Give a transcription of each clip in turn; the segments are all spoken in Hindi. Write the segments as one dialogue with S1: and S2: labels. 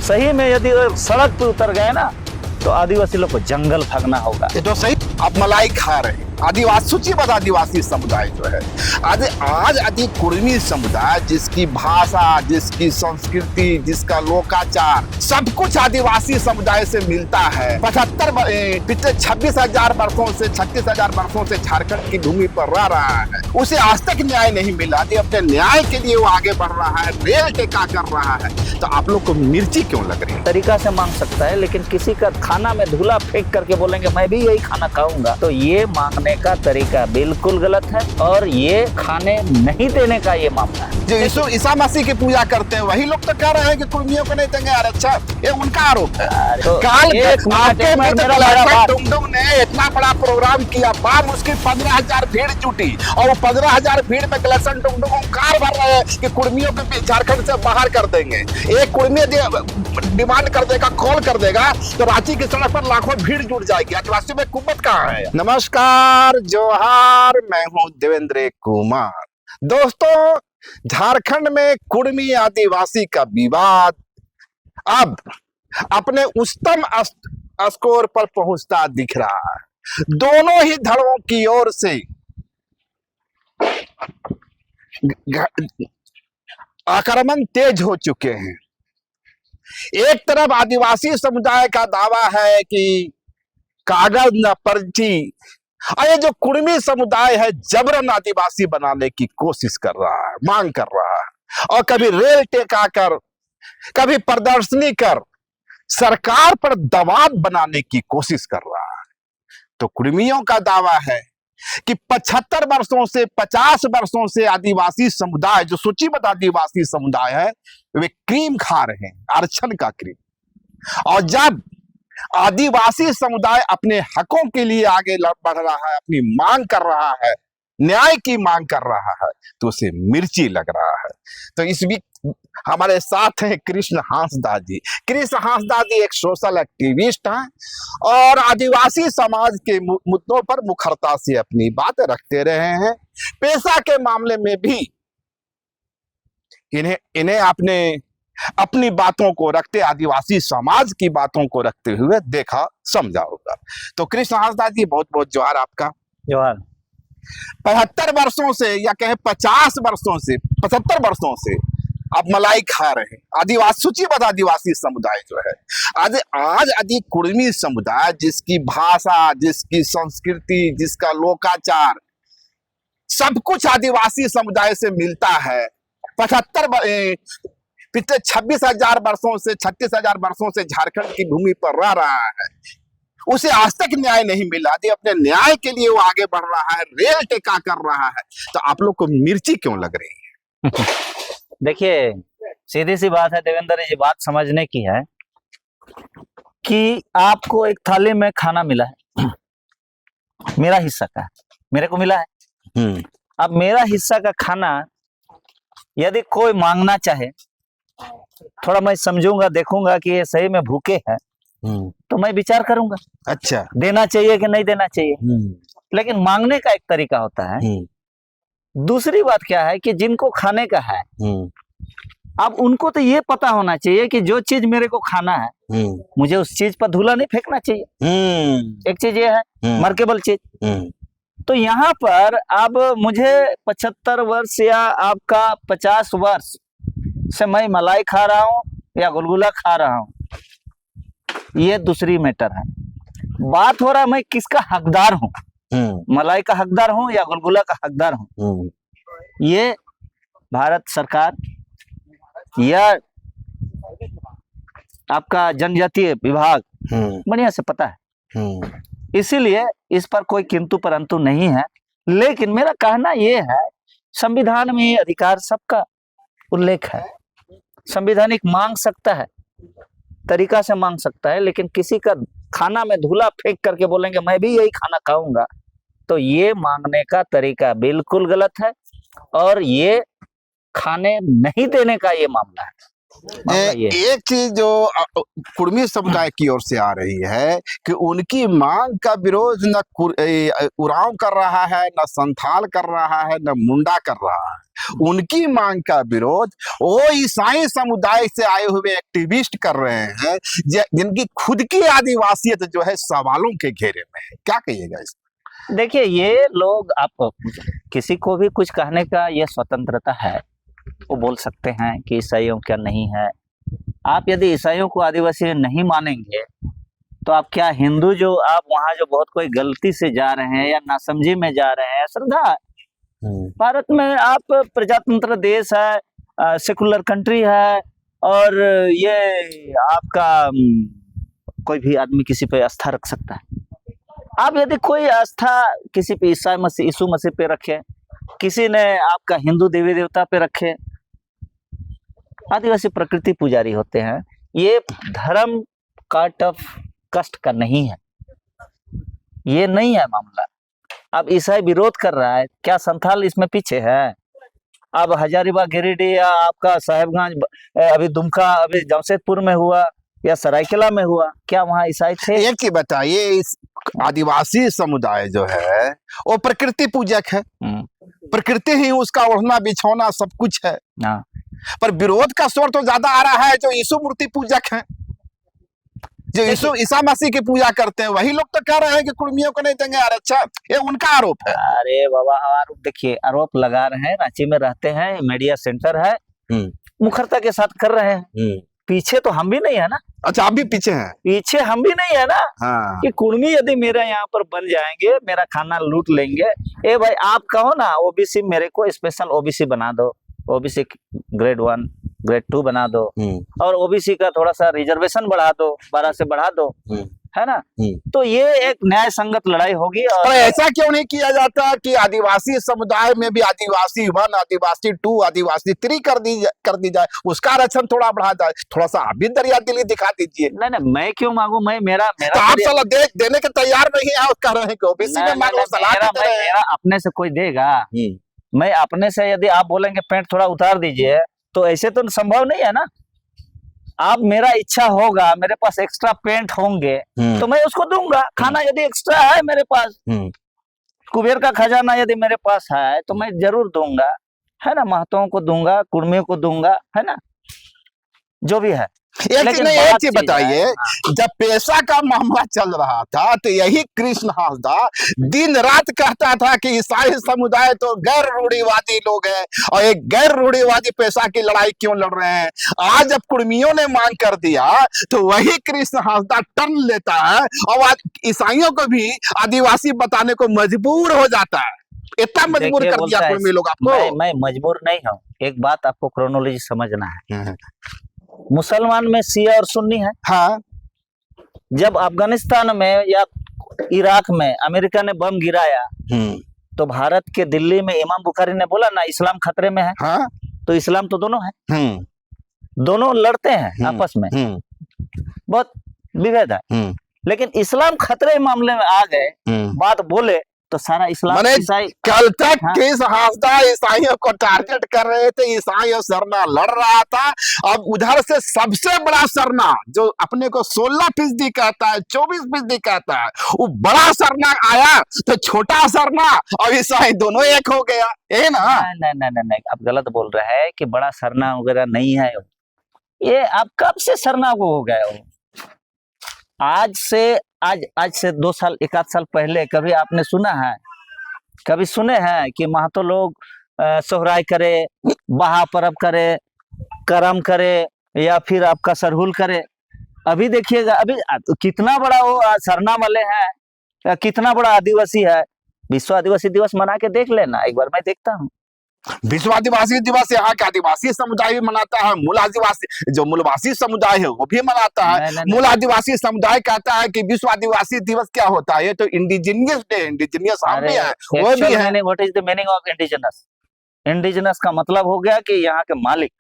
S1: सही में यदि सड़क पे उतर गए ना तो आदिवासी लोग को जंगल भागना होगा।
S2: ये तो सही। आप मलाई खा रहे हैं। आदिवासी सूचीबद्ध आदिवासी समुदाय जो है आज आदि कुर्मी समुदाय, जिसकी भाषा, जिसकी संस्कृति, जिसका लोकाचार सब कुछ आदिवासी समुदाय से मिलता है। 75 पिछले 26,000 वर्षों से 36,000 वर्षों से झारखंड की भूमि पर रह रहा है, उसे आज तक न्याय नहीं मिला। अपने न्याय के लिए वो आगे बढ़ रहा है, रेल टेका कर रहा है। तो आप लोग को मिर्ची क्यों लग रही है?
S1: तरीका से मांग सकता है, लेकिन किसी का खाना में धूला फेंक करके बोलेंगे मैं भी यही खाना खाऊंगा, तो ये मांगने का तरीका बिल्कुल गलत है और ये खाने नहीं देने का ये मामला है।
S2: जो ईसा मसीह की पूजा करते हैं वही लोग तो कह रहे हैं कि कुर्मियों को नहीं देंगे आरक्षण। ये उनका आरोप है।
S1: तो
S2: काल टुमडुम ने इतना बड़ा प्रोग्राम किया, बाप उसकी 15,000 भीड़ जुटी और वो 15,000 भीड़ में गलसन टुमडुम कार भर रहे हैं कि कुर्मियों को झारखंड से बाहर कर देंगे। एक कुर्मी डिमांड कर देगा, कॉल कर देगा तो रांची की सड़क पर लाखों भीड़ जुट जाएगी। आदिवासी में कुब्बत कहाँ है? नमस्कार, जोहार, मैं हूँ देवेंद्र कुमार। दोस्तों, झारखंड में कुर्मी आदिवासी का विवाद अब अपने उच्चतम स्कोर पर पहुंचता दिख रहा है। दोनों ही धड़ों की ओर से आक्रमण तेज हो चुके हैं। एक तरफ आदिवासी समुदाय का दावा है कि कागज न पर्ची, और ये जो कुर्मी समुदाय है जबरन आदिवासी बनाने की कोशिश कर रहा है, मांग कर रहा है, और कभी रेल टेका कर, कभी प्रदर्शनी कर सरकार पर दबाव बनाने की कोशिश कर रहा है। तो कुर्मियों का दावा है कि 75 वर्षों से 50 वर्षों से आदिवासी समुदाय, जो सूचीबद्ध आदिवासी समुदाय है, वे क्रीम खा रहे हैं, आरक्षण का क्रीम। और जब आदिवासी समुदाय अपने हकों के लिए आगे बढ़ रहा है, अपनी मांग कर रहा है, न्याय की मांग कर रहा है, तो उसे मिर्ची लग रहा है। तो इस वीक हमारे साथ हैं कृष्ण हांसदा जी। कृष्ण हांसदा जी एक सोशल एक्टिविस्ट हैं और आदिवासी समाज के मुद्दों पर मुखरता से अपनी बातें रखते रहे हैं। पेशा के मामले में भी इन्हें आपने अपनी बातों को रखते, आदिवासी समाज की बातों को रखते हुए देखा, समझा होगा। तो कृष्ण हांसदा जी, बहुत बहुत जोहार आपका।
S1: जोहार।
S2: 75 वर्षों से या कहे 50 वर्षों से 75 वर्षों से आप मलाई खा रहे हैं। आदिवासी सूचीबद्ध आदिवासी समुदाय जो है आज आदि कुर्मी समुदाय, जिसकी भाषा, जिसकी संस्कृति, जिसका लोकाचार सब कुछ आदिवासी समुदाय से मिलता है। 75 पिछले 26,000 वर्षों से 36,000 वर्षों से झारखंड की भूमि पर रह रहा है, उसे आज तक न्याय नहीं मिला। अपने न्याय के लिए वो आगे बढ़ रहा है, रेल टेका कर रहा है। तो आप लोग को मिर्ची क्यों लग रही है?
S1: देखिए, सीधी सी बात है देवेंद्र जी, बात समझने की है कि आपको एक थाली में खाना मिला है, मेरा हिस्सा का मेरे को मिला है। अब मेरा हिस्सा का खाना यदि कोई मांगना चाहे, थोड़ा मैं समझूंगा, देखूंगा कि ये सही में भूखे हैं, तो मैं विचार करूंगा,
S2: अच्छा
S1: देना चाहिए कि नहीं देना चाहिए। लेकिन मांगने का एक तरीका होता है। दूसरी बात क्या है कि जिनको खाने का है, अब उनको तो ये पता होना चाहिए कि जो चीज मेरे को खाना है, मुझे उस चीज पर धूला नहीं फेंकना चाहिए। एक चीज ये है, मार्केबल चीज। तो यहाँ पर अब मुझे 75 वर्ष या आपका 50 वर्ष से मैं मलाई खा रहा हूँ या गुलगुला खा रहा हूँ, ये दूसरी मैटर है। बात हो रहा है मैं किसका हकदार हूँ, मलाई का हकदार हूँ या गुलगुला का हकदार हूँ। ये भारत सरकार या आपका जनजातीय विभाग बढ़िया से पता है, इसीलिए इस पर कोई किंतु परंतु नहीं है। लेकिन मेरा कहना ये है, संविधान में ये अधिकार सबका उल्लेख है, संवैधानिक मांग सकता है, तरीका से मांग सकता है, लेकिन किसी का खाना में धूला फेंक करके बोलेंगे मैं भी यही खाना खाऊंगा, तो ये मांगने का तरीका बिल्कुल गलत है और ये खाने नहीं देने का ये मामला है। मामला ये है।
S2: एक चीज जो कुर्मी समुदाय की ओर से आ रही है कि उनकी मांग का विरोध न उरांव कर रहा है, न संथाल कर रहा है, न मुंडा कर रहा है। उनकी मांग का विरोध वो ईसाई समुदाय से आए हुए एक्टिविस्ट कर रहे हैं, जिनकी खुद की आदिवासियत जो है सवालों के घेरे में है। क्या कहिएगा इस?
S1: देखिए, ये लोग, आप किसी को भी कुछ कहने का ये स्वतंत्रता है, वो बोल सकते हैं कि ईसाइयों क्या नहीं है। आप यदि ईसाइयों को आदिवासी नहीं मानेंगे तो आप क्या हिंदू, जो आप वहाँ जो बहुत कोई गलती से जा रहे हैं या नासमझी में जा रहे हैं, श्रद्धा भारत में आप प्रजातंत्र देश है, सेकुलर कंट्री है, और ये आपका कोई भी आदमी किसी पे आस्था रख सकता है। आप यदि कोई आस्था किसी पे ईसा मसीह, यीशु मसीह पे रखे, किसी ने आपका हिंदू देवी देवता पे रखे, आदिवासी प्रकृति पुजारी होते हैं। ये धर्म काट ऑफ कष्ट का नहीं है, ये नहीं है मामला। अब ईसाई विरोध कर रहा है, क्या संथाल इसमें पीछे है? अब हजारीबाग, गिरिडीह या आपका साहेबगंज, अभी दुमका, अभी जमशेदपुर में हुआ या सरायकेला में हुआ, क्या वहाँ ईसाई थे?
S2: एक चीज बताइए, इस आदिवासी समुदाय जो है वो प्रकृति पूजक है, प्रकृति ही उसका ओढ़ना बिछौना सब कुछ है।
S1: हाँ।
S2: पर विरोध का स्वर तो ज्यादा आ रहा है जो यीशु मूर्ति पूजक हैं, जो यीशु ईसा मसीह की पूजा करते हैं। वही लोग तो कह रहे हैं कि कुर्मियों को नहीं देंगे आरक्षण, ये उनका आरोप है।
S1: अरे बाबा, आरोप देखिए, आरोप लगा रहे हैं, रांची में रहते हैं, मीडिया सेंटर है, मुखरता के साथ कर रहे हैं। पीछे तो हम भी नहीं है ना।
S2: अच्छा, आप भी पीछे हैं?
S1: पीछे हम भी नहीं है ना।
S2: हाँ।
S1: कि कुर्मी यदि मेरे यहाँ पर बन जाएंगे, मेरा खाना लूट लेंगे, ए भाई आप कहो ना ओबीसी, मेरे को स्पेशल ओबीसी बना दो, ओबीसी ग्रेड 1 ग्रेड 2 बना दो, और ओबीसी का थोड़ा सा रिजर्वेशन बढ़ा दो, 12 से बढ़ा दो, है ना। तो ये एक न्याय संगत लड़ाई होगी। और
S2: ऐसा क्यों नहीं किया जाता कि आदिवासी समुदाय में भी आदिवासी 1, आदिवासी 2, आदिवासी 3 कर दी जाए, उसका आरक्षण थोड़ा बढ़ा जाए? थोड़ा सा आप भी दरिया दिली दिखा दीजिए।
S1: नहीं, मैं क्यों मांगू? मेरा
S2: तो आप सलाह देने के तैयार नहीं है, कह रहे हैं कि ओबीसी में मांगो, सलाह देते हैं।
S1: मेरा अपने से कोई देगा? मैं अपने से यदि आप बोलेंगे पैंट थोड़ा उतार दीजिए, तो ऐसे तो संभव नहीं है ना। आप, मेरा इच्छा होगा, मेरे पास एक्स्ट्रा पेंट होंगे तो मैं उसको दूंगा। खाना यदि एक्स्ट्रा है मेरे पास, कुबेर का खजाना यदि मेरे पास है तो मैं जरूर दूंगा, है ना। महतोओं को दूंगा, कुर्मियों को दूंगा, है ना, जो भी है।
S2: एक चीज बताइए, जब पेशा का मामला चल रहा था तो यही कृष्ण हासदा दिन रात कहता था कि ईसाई समुदाय तो गैर रूढ़िवादी लोग हैं और एक गैर रूढ़िवादी पेशा की लड़ाई क्यों लड़ रहे हैं। आज जब कुर्मियों ने मांग कर दिया तो वही कृष्ण हासदा टर्न लेता है और आज ईसाइयों को भी आदिवासी बताने को मजबूर हो जाता है। इतना मजबूर कर दिया कुर्मी लोग आपको।
S1: मैं मजबूर नहीं हूँ। एक बात आपको क्रोनोलॉजी समझना है। मुसलमान में शिया और सुन्नी है।
S2: हाँ।
S1: जब अफगानिस्तान में या इराक में अमेरिका ने बम गिराया तो भारत के दिल्ली में इमाम बुखारी ने बोला ना, इस्लाम खतरे में है।
S2: हाँ? तो
S1: इस्लाम तो दोनों है, दोनों लड़ते हैं आपस में, बहुत विभेद है। लेकिन इस्लाम खतरे मामले में आ गए, बात बोले तो सारा इस्लाम ईसाई।
S2: कल तक किस हासदा ईसाइयों को टारगेट कर रहे थे, ईसाइयों सरना लड़ रहा था। अब उधर से सबसे बड़ा सरना जो अपने को 16% कहता है, 24% कहता है, वो बड़ा सरना आया तो छोटा सरना और ईसाई दोनों एक हो गया, है ना।
S1: नहीं, आप गलत बोल रहे हैं कि बड़ा सरना वगैरह नहीं है। ये आप कब से सरना को हो गए हो? आज से 2 साल 1 आध साल पहले कभी आपने सुना है, कभी सुने हैं कि महतो लोग सोहराय करे, बहा परब करे, करम करे या फिर आपका सरहुल करे? अभी देखिएगा, अभी कितना बड़ा वो सरना वाले हैं, कितना बड़ा आदिवासी है। विश्व आदिवासी दिवस मना के देख लेना एक बार, मैं देखता हूँ।
S2: विश्व आदिवासी दिवस यहाँ का आदिवासी समुदाय भी मनाता है, मूल आदिवासी जो मूलवासी समुदाय है वो भी मनाता है। मूल आदिवासी समुदाय कहता है कि विश्व आदिवासी दिवस क्या होता है, ये तो इंडिजिनियस डे, इंडिजिनियस हम भी है, वो भी है।
S1: What is the meaning of indigenous? Indigenous का मतलब हो गया कि यहाँ के मालिक,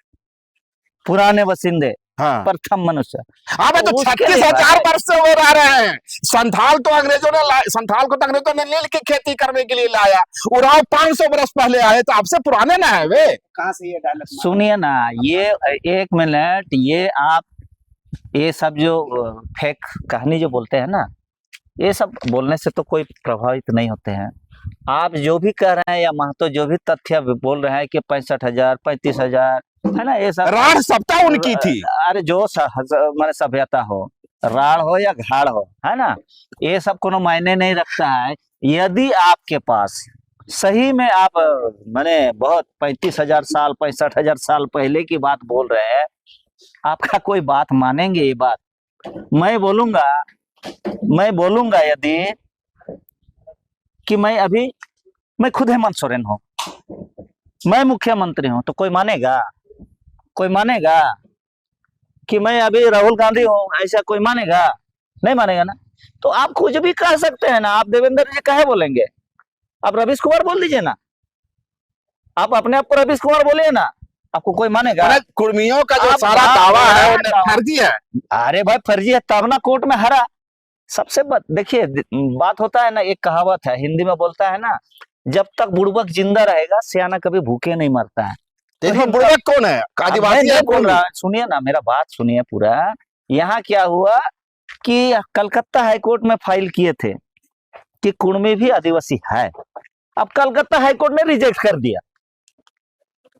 S1: पुराने बसिंदे,
S2: हाँ।
S1: प्रथम मनुष्य।
S2: हाँ भाई, तो
S1: उसके
S2: 36,000 वर्ष से वो रह रहे हैं। संथाल को तो अंग्रेजों ने नील की खेती करने के लिए लाया। उराव 500 वर्ष पहले आए, तो आपसे पुराने ना है वे।
S3: कहाँ से ये डायलॉग?
S1: सुनिए ना, ये एक मिनट, ये आप ये सब जो फेक कहानी जो बोलते हैं ना, ये सब बोलने से तो कोई प्रभावित नहीं होते हैं। आप जो भी कह रहे हैं या महतो जो भी तथ्य बोल रहे हैं कि 65,000 35,000 है ना, ये सब
S2: राढ़ सत्ता उनकी थी।
S1: अरे जो माने सभ्यता हो, राढ़ हो या घाड़ हो, है ना, ये सब कोनो मायने नहीं रखता है। यदि आपके पास सही में आप माने बहुत 35,000 साल 65,000 साल पहले की बात बोल रहे हैं, आपका कोई बात मानेंगे? ये बात मैं बोलूंगा यदि कि मैं खुद हेमंत सोरेन हूं, मैं मुख्यमंत्री हूं, तो कोई मानेगा? कोई मानेगा? कि मैं अभी राहुल गांधी हूं, ऐसा कोई मानेगा? नहीं मानेगा ना। तो आप कुछ भी कह सकते हैं ना, आप देवेंद्र जी कहे बोलेंगे, आप रवीश कुमार बोल दीजिए ना, आप अपने आप को रवीश कुमार बोलिए ना, आपको कोई मानेगा?
S2: कुर्मियों का जो सारा दावा है वो फर्जी है।
S1: अरे भाई फर्जी है तब ना कोर्ट में हारा। सबसे देखिए बात होता है ना, एक कहावत है हिंदी में बोलता है ना, जब तक बुड़बक जिंदा रहेगा सियाना कभी भूखे नहीं मरता है।
S2: तो बुड़बक कौन है? आदिवासी है?
S1: बोल रहा, सुनिए ना, मेरा बात सुनिए पूरा। यहाँ क्या हुआ कि कलकत्ता हाईकोर्ट में फाइल किए थे कि कुर्मी भी आदिवासी है। अब कलकत्ता हाईकोर्ट ने रिजेक्ट कर दिया,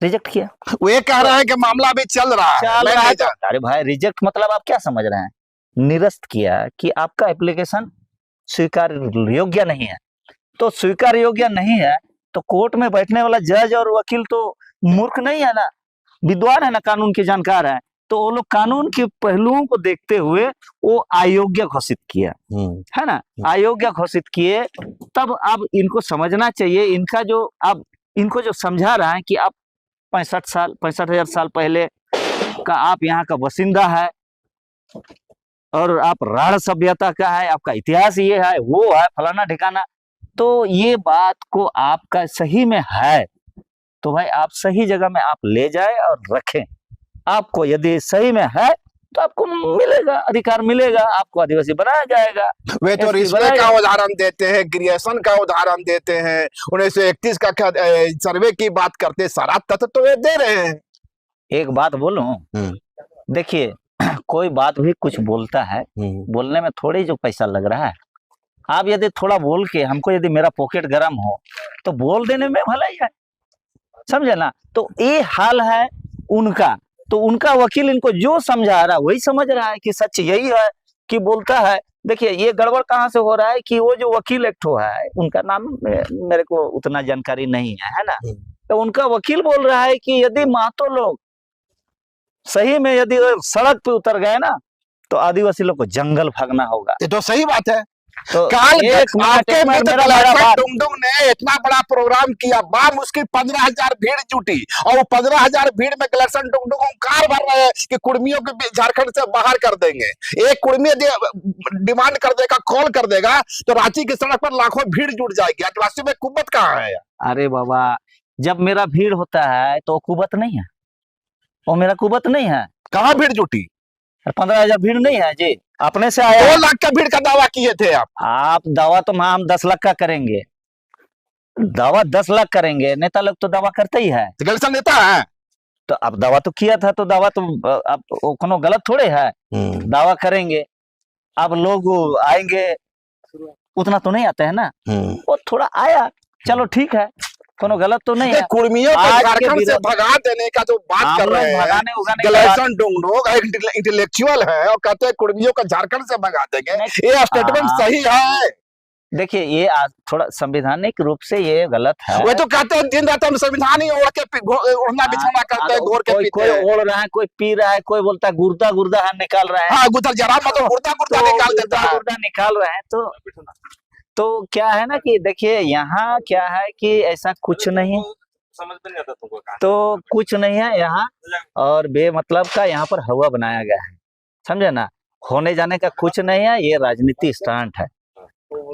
S1: रिजेक्ट किया।
S2: वो ये कह रहा है कि मामला अभी चल रहा है।
S1: अरे भाई रिजेक्ट मतलब आप क्या समझ रहे हैं? निरस्त किया कि आपका एप्लीकेशन स्वीकार योग्य नहीं है। तो स्वीकार योग्य नहीं है तो कोर्ट में बैठने वाला जज और वकील तो मूर्ख नहीं है ना, विद्वान है ना, कानून के जानकार है। तो वो लोग कानून के पहलुओं को देखते हुए वो अयोग्य घोषित किया, है ना, अयोग्य घोषित किए। तब अब इनको समझना चाहिए, इनका जो अब इनको जो समझा रहा है कि आप 65,000 साल पहले का आप यहाँ का बासिंदा है और आप राढ़ सभ्यता का है, आपका इतिहास ये है वो है फलाना ठिकाना, तो ये बात को आपका सही में है तो भाई आप सही जगह में आप ले जाए और रखें। आपको यदि सही में है तो आपको मिलेगा, अधिकार मिलेगा, आपको आदिवासी बनाया जाएगा।
S2: वे तो रिश्ते का उदाहरण देते हैं, क्रिएशन का उदाहरण देते हैं, 1931 का सर्वे की बात करते हैं, सारा तथ्य तो वे दे रहे हैं।
S1: एक बात बोलूं, देखिए कोई बात भी कुछ बोलता है, बोलने में थोड़ी जो पैसा लग रहा है, आप यदि थोड़ा बोल के हमको यदि मेरा पॉकेट गर्म हो तो बोल देने में भलाई है, समझे ना। तो ये हाल है उनका, तो उनका वकील इनको जो समझा रहा है वही समझ रहा है कि सच यही है कि बोलता है। देखिए ये गड़बड़ कहाँ से हो रहा है कि वो जो वकील एक ठो है, उनका नाम मेरे को उतना जानकारी नहीं है ना, तो उनका वकील बोल रहा है कि यदि महतो लोग सही में यदि सड़क पे उतर गए ना तो आदिवासी लोग को जंगल भागना होगा।
S2: ये तो सही बात है।
S1: तो
S2: आपके मित्र डुंगडुंग ने इतना बड़ा प्रोग्राम किया, मुश्किल 15,000 भीड़ जुटी और वो 15,000 भीड़ में गलरसन डुंगडुंग कार भर रहे हैं कि कुर्मियों को झारखंड से बाहर कर देंगे। एक कुर्मी डिमांड कर देगा, कॉल कर देगा तो रांची की सड़क पर लाखों भीड़ जुट जाएगी। आदिवासी में कुब्बत कहाँ है?
S1: अरे बाबा, जब मेरा भीड़ होता है तो कुब्बत नहीं है, वो मेरा कुब्बत नहीं है।
S2: कहाँ भीड़ जुटी?
S1: 15,000 भीड़ नहीं है जी, अपने से आया।
S2: 2 लाख का भीड़ का दावा किए थे
S1: आप दावा तो हम 10 लाख का करेंगे, दावा 10 लाख करेंगे, नेता लोग तो दावा करते ही है।
S2: गलत नेता है
S1: तो अब दावा तो किया था, तो दावा तो अब कोनो गलत थोड़े है, दावा करेंगे। अब लोग आएंगे, उतना तो नहीं आते है ना, वो थोड़ा आया, चलो ठीक है, कोनो गलत तो नहीं है।
S2: कुर्मियों को झारखंड से भगा देने का जो बात कर रहे हैं, गलरसन डुंगडुंग इंटेलेक्चुअल है और कहते हैं कुर्मियों को झारखंड से भगा देंगे, ये स्टेटमेंट सही है? देखिए
S1: ये थोड़ा संवैधानिक रूप से ये गलत है।
S2: वे तो कहते हैं दिन रात हम संविधान ही ओढ़ना बिछाना करते हैं, घोर के
S1: कोई ओढ़ रहा है, कोई पी रहा है, कोई बोलता है गुर्दा है निकाल रहा है।
S2: हाँ, गुर्दा जरा मतलब गुर्दा निकाल देता है,
S1: गुर्दा निकाल रहा है। तो क्या है ना कि देखिए यहाँ क्या है कि ऐसा कुछ नहीं, समझ में नहीं आता तुमको, तो कुछ नहीं है यहाँ, और बेमतलब का यहाँ पर हवा बनाया गया है, समझे ना, होने जाने का कुछ नहीं है। ये राजनीति स्टंट है,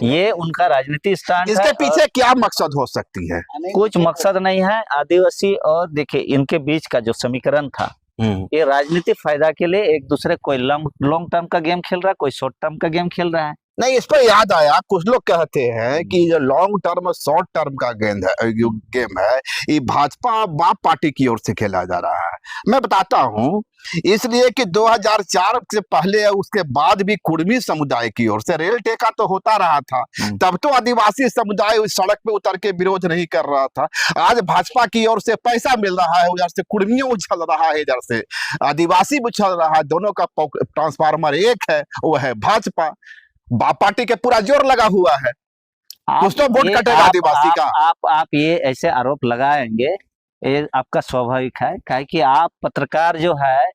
S1: ये उनका राजनीति स्टंट है।
S2: इसके पीछे क्या मकसद हो सकती है?
S1: कुछ मकसद नहीं है। आदिवासी और देखिए इनके बीच का जो समीकरण था ये राजनीतिक फायदा के लिए एक दूसरे कोई लॉन्ग टर्म का गेम खेल रहा है, कोई शॉर्ट टर्म का गेम खेल रहा है।
S2: नहीं, इस पर याद आया, कुछ लोग कहते हैं कि जो लॉन्ग टर्म और शॉर्ट टर्म का गेम है ये भाजपा बाप पार्टी की ओर से खेला जा रहा है। मैं बताता हूं, इसलिए कि 2004 से पहले और उसके बाद भी कुर्मी समुदाय की ओर से रेल टेका तो होता रहा था, तब तो आदिवासी समुदाय उस सड़क पे उतर के विरोध नहीं कर रहा था। आज भाजपा की ओर से पैसा मिल रहा है, उधर से कुर्मियों उछल रहा है, इधर से आदिवासी उछल रहा है, दोनों का ट्रांसफार्मर एक है, वो है भाजपा। बाप पार्टी के पूरा जोर लगा हुआ है, कुछ तो वोट कटेगा आदिवासी का।
S1: आप ये ऐसे आरोप लगाएंगे, ये आपका स्वाभाविक है, काहे कि आप पत्रकार जो है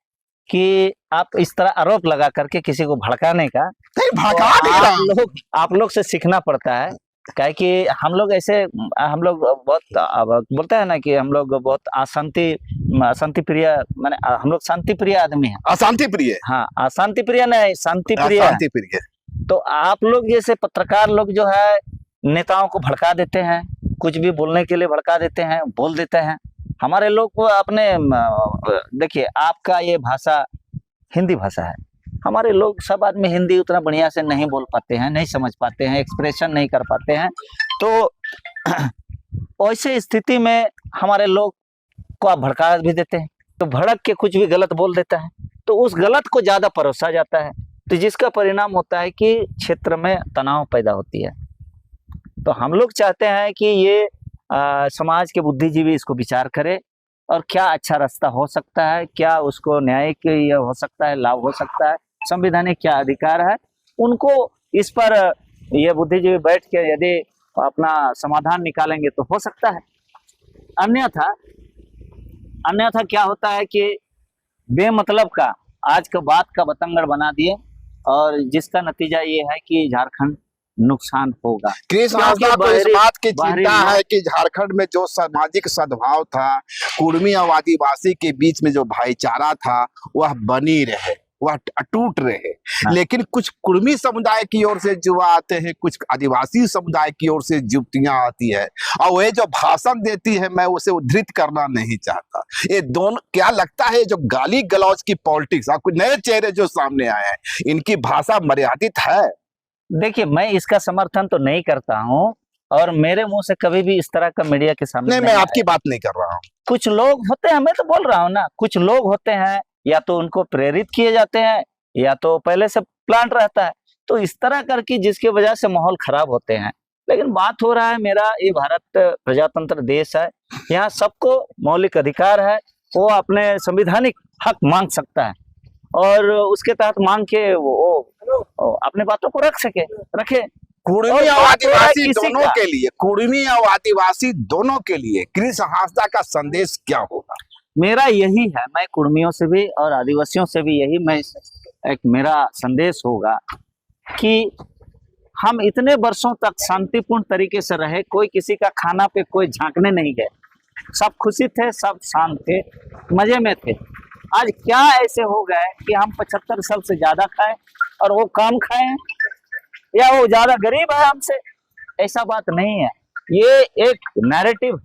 S1: कि आप इस तरह आरोप लगा करके किसी को भड़काने का,
S2: नहीं भड़का नहीं रहा।
S1: आप लोग से सीखना पड़ता है, काहे कि हम लोग बहुत बोलते हैं ना कि हम लोग बहुत अशांति प्रिय, माने हम लोग शांति प्रिय आदमी है।
S2: अशांति प्रिय?
S1: हाँ, अशांति प्रिय नहीं, शांति प्रिय। तो आप लोग जैसे पत्रकार लोग जो है नेताओं को भड़का देते हैं, कुछ भी बोलने के लिए भड़का देते हैं, बोल देते हैं। हमारे लोग को अपने, देखिए आपका ये भाषा हिंदी भाषा है, हमारे लोग सब आदमी हिंदी उतना बढ़िया से नहीं बोल पाते हैं, नहीं समझ पाते हैं, एक्सप्रेशन नहीं कर पाते हैं। तो ऐसे स्थिति में हमारे लोग को आप भड़का भी देते हैं, तो भड़क के कुछ भी गलत बोल देता है, तो उस गलत को ज्यादा परोसा जाता है, तो जिसका परिणाम होता है कि क्षेत्र में तनाव पैदा होती है। तो हम लोग चाहते हैं कि ये समाज के बुद्धिजीवी इसको विचार करे और क्या अच्छा रास्ता हो सकता है, क्या उसको न्यायिक ये हो सकता है, लाभ हो सकता है, संवैधानिक क्या अधिकार है, उनको इस पर ये बुद्धिजीवी बैठ के यदि अपना समाधान निकालेंगे तो हो सकता है। अन्यथा क्या होता है कि बेमतलब का आज का बात का बतंगड़ बना दिए, और जिसका नतीजा ये है कि झारखंड नुकसान होगा।
S2: कृष्ण हांसदा को इस बात की चिंता है कि झारखंड में जो सामाजिक सद्भाव था, कुर्मी और आदिवासी के बीच में जो भाईचारा था, वह बनी रहे, वह अटूट रहे। लेकिन कुछ कुर्मी समुदाय की ओर से युवा आते हैं, कुछ आदिवासी समुदाय की ओर से युवतियां आती है, और वे जो भाषण देती है, मैं उसे उद्धृत करना नहीं चाहता। ये दोनों, क्या लगता है जो गाली गलौज की पॉलिटिक्स, आपको नए चेहरे जो सामने आए हैं, इनकी भाषा मर्यादित है?
S1: देखिए, मैं इसका समर्थन तो नहीं करता हूँ, और मेरे मुंह से कभी भी इस तरह का मीडिया के सामने
S2: नहीं, मैं आपकी बात नहीं कर रहा हूँ।
S1: कुछ लोग होते हैं, मैं तो बोल रहा हूँ ना, कुछ लोग होते हैं, या तो उनको प्रेरित किए जाते हैं, या तो पहले से प्लान रहता है, तो इस तरह करके जिसकी वजह से माहौल खराब होते हैं। लेकिन बात हो रहा है, मेरा ये भारत प्रजातंत्र देश है, यहाँ सबको मौलिक अधिकार है, वो अपने संवैधानिक हक मांग सकता है, और उसके तहत मांग के वो अपने बातों को रखे।
S2: कुर्मी और आदिवासी दोनों के लिए, कुर्मी और आदिवासी दोनों के लिए कृष्ण हांसदा का संदेश क्या होगा?
S1: मेरा यही है, मैं कुर्मियों से भी और आदिवासियों से भी यही मेरा संदेश होगा कि हम इतने वर्षों तक शांतिपूर्ण तरीके से रहे, कोई किसी का खाना पे कोई झांकने नहीं गए, सब खुशी थे, सब शांत थे, मजे में थे। आज क्या ऐसे हो गए कि हम 75 साल से ज्यादा खाएं और वो कम खाएं, या वो ज्यादा गरीब है हमसे? ऐसा बात नहीं है, ये एक नैरेटिव,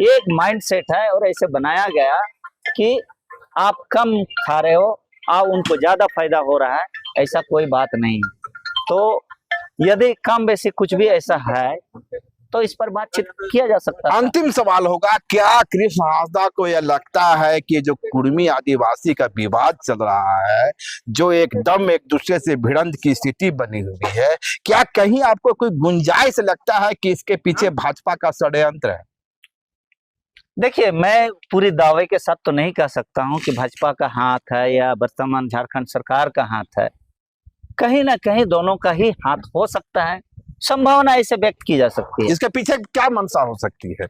S1: एक माइंडसेट है, और ऐसे बनाया गया कि आप कम खा रहे हो, उनको ज्यादा फायदा हो रहा है, ऐसा कोई बात नहीं। तो यदि कम बेसी कुछ भी ऐसा है तो इस पर बातचीत किया जा सकता है।
S2: अंतिम सवाल होगा, क्या कृष्ण हांसदा को यह लगता है कि जो कुर्मी आदिवासी का विवाद चल रहा है, जो एकदम एक दूसरे से भिड़ंत की स्थिति बनी हुई है, क्या कहीं आपको कोई गुंजाइश लगता है कि इसके पीछे भाजपा का षड्यंत्र है?
S1: देखिए, मैं पूरी दावे के साथ तो नहीं कह सकता हूं कि भाजपा का हाथ है या वर्तमान झारखंड सरकार का हाथ है, कहीं ना कहीं दोनों का ही हाथ हो सकता है, संभावना ऐसे व्यक्त की जा सकती है।
S2: इसके पीछे क्या मंशा हो सकती है?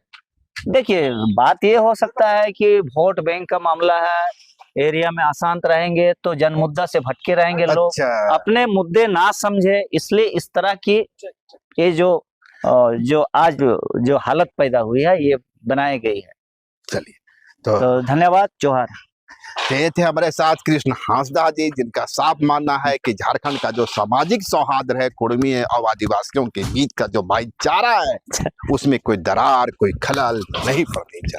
S1: देखिए, बात ये हो सकता है कि वोट बैंक का मामला है, एरिया में अशांत रहेंगे तो जन मुद्दा से भटके रहेंगे लोग, अपने मुद्दे ना समझे, इसलिए इस तरह की ये जो आज जो हालत पैदा हुई है, ये बनाई गई है।
S2: चलिए,
S1: तो धन्यवाद, जोहार।
S2: ये थे हमारे साथ कृष्ण हांसदा जी, जिनका साफ मानना है कि झारखंड का जो सामाजिक सौहार्द है, कुर्मी और आदिवासियों के बीच का जो भाईचारा है, उसमें कोई दरार, कोई खलल नहीं पड़नी चाहिए।